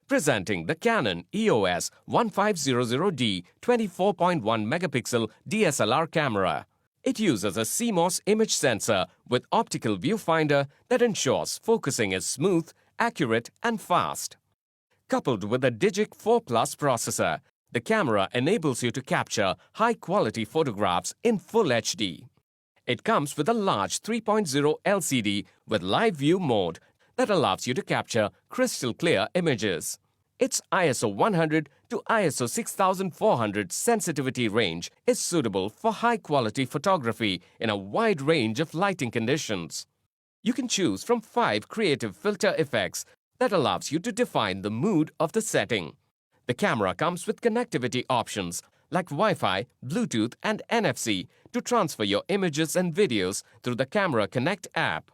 Presenting the Canon EOS 1500D 24.1 megapixel DSLR camera. It uses a CMOS image sensor with optical viewfinder that ensures focusing is smooth, accurate and fast. Coupled with a DIGIC 4 Plus processor, the camera enables you to capture high-quality photographs in Full HD. It comes with a large 3.0 LCD with live view mode that allows you to capture crystal clear images. Its ISO 100 to ISO 6400 sensitivity range is suitable for high-quality photography in a wide range of lighting conditions. You can choose from 5 creative filter effects that allows you to define the mood of the setting. The camera comes with connectivity options like Wi-Fi, Bluetooth and NFC to transfer your images and videos through the Camera Connect app.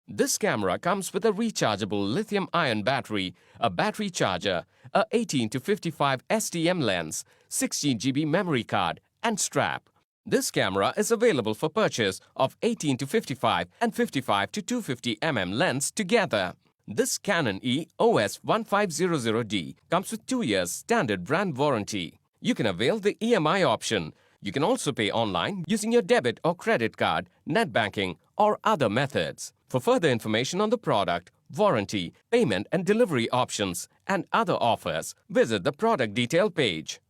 This camera comes with a rechargeable lithium-ion battery, a battery charger, a 18 to 55 STM lens, 16 GB memory card and strap. This camera is available for purchase of 18 to 55 and 55 to 250 mm lens together. This Canon EOS 1500D comes with 2 years standard brand warranty. You can avail the EMI option. You can also pay online using your debit or credit card, net banking or other methods. For further information on the product, warranty, payment and delivery options and other offers, visit the product detail page.